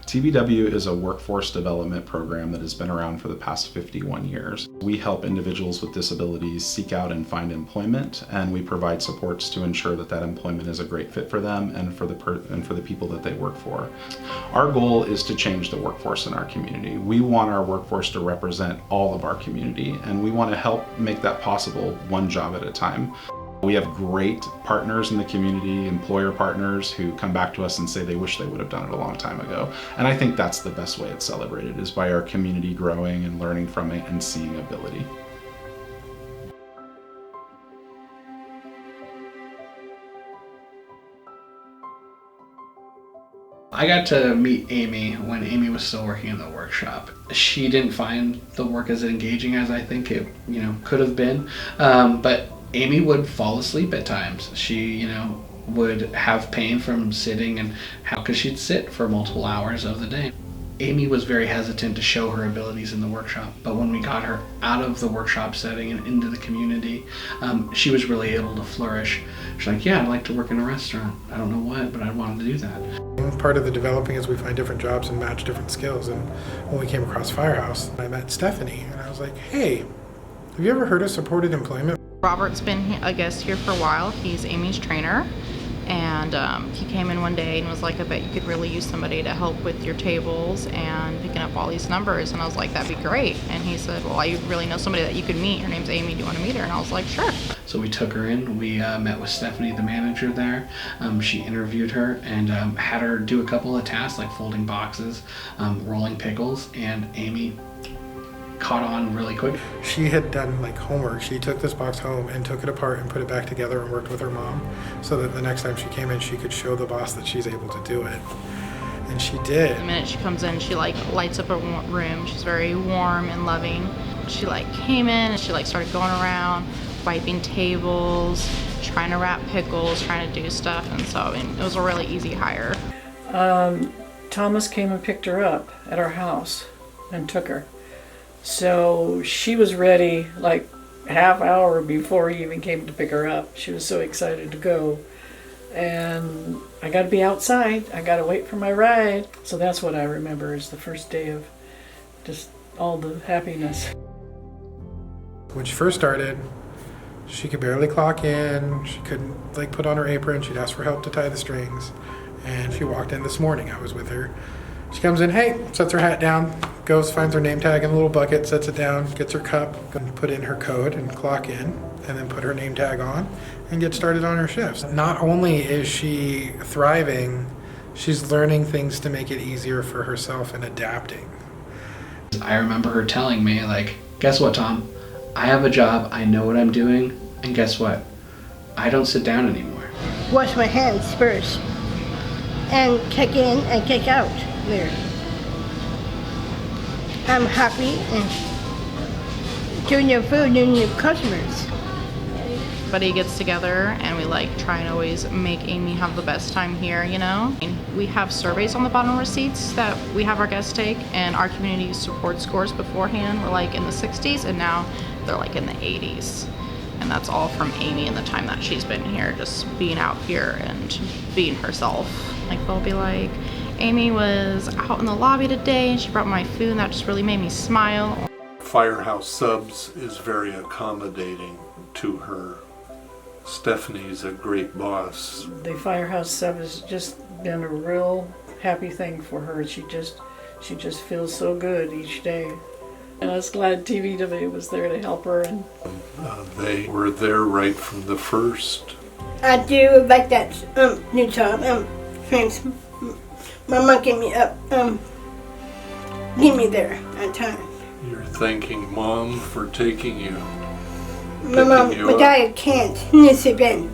TBW is a workforce development program that has been around for the past 51 years. We help individuals with disabilities seek out and find employment, and we provide supports to ensure that that employment is a great fit for them and for the people that they work for. Our goal is to change the workforce in our community. We want our workforce to represent all of our community, and we want to help make that possible one job at a time. We have great partners in the community, employer partners, who come back to us and say they wish they would have done it a long time ago. And I think that's the best way it's celebrated, is by our community growing and learning from it and seeing ability. I got to meet Amy when Amy was still working in the workshop. She didn't find the work as engaging as I think it, could have been, but Amy would fall asleep at times. She, would have pain from sitting, and because she'd sit for multiple hours of the day. Amy was very hesitant to show her abilities in the workshop, but when we got her out of the workshop setting and into the community, she was really able to flourish. She's like, yeah, I'd like to work in a restaurant. I don't know what, but I wanted to do that. Part of the developing is we find different jobs and match different skills. And when we came across Firehouse, I met Stephanie, and I was like, hey, have you ever heard of supported employment? Robert's been a guest here for a while. He's Amy's trainer, and he came in one day and was like, I bet you could really use somebody to help with your tables and picking up all these numbers. And I was like, that'd be great. And he said, well, I really know somebody that you could meet. Her name's Amy. Do you want to meet her? And I was like, sure. So we took her in. We met with Stephanie, the manager there. She interviewed her and had her do a couple of tasks like folding boxes, rolling pickles, and Amy caught on really quick. She had done like homework. She took this box home and took it apart and put it back together and worked with her mom so that the next time she came in, she could show the boss that she's able to do it. And she did. The minute she comes in, she lights up her room. She's very warm and loving. She came in and she started going around, wiping tables, trying to wrap pickles, trying to do stuff. And so, it was a really easy hire. Thomas came and picked her up at our house and took her. So she was ready half hour before he even came to pick her up. She was so excited to go. And I got to be outside. I got to wait for my ride. So that's what I remember is the first day of just all the happiness. When she first started, she could barely clock in. She couldn't put on her apron. She'd ask for help to tie the strings. And she walked in this morning. I was with her. She comes in, hey, sets her hat down, goes, finds her name tag in a little bucket, sets it down, gets her cup, put in her code and clock in, and then put her name tag on and get started on her shifts. Not only is she thriving, she's learning things to make it easier for herself and adapting. I remember her telling me, guess what, Tom? I have a job, I know what I'm doing, and guess what? I don't sit down anymore. Wash my hands first and check in and check out there. I'm happy and doing your food and your customers. Everybody gets together and we try and always make Amy have the best time here, We have surveys on the bottom receipts that we have our guests take, and our community support scores beforehand were in the 60s, and now they're in the 80s. And that's all from Amy and the time that she's been here, just being out here and being herself. They'll be like, Amy was out in the lobby today and she brought my food and that just really made me smile. Firehouse Subs is very accommodating to her. Stephanie's a great boss. The Firehouse Sub has just been a real happy thing for her. She just feels so good each day. And I was glad TBW was there to help her. And they were there right from the first. I do like that new job. Thanks. Mama gave me up. Get me there on time. You're thanking Mom for taking you. My dad can't. Needs to been.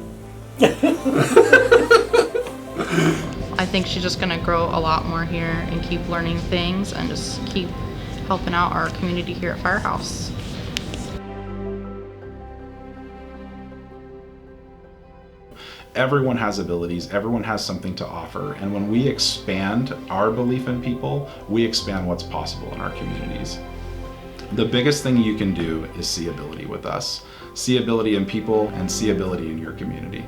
I think she's just gonna grow a lot more here and keep learning things and just keep helping out our community here at Firehouse. Everyone has abilities, everyone has something to offer, and when we expand our belief in people, we expand what's possible in our communities. The biggest thing you can do is see ability with us. See ability in people and see ability in your community.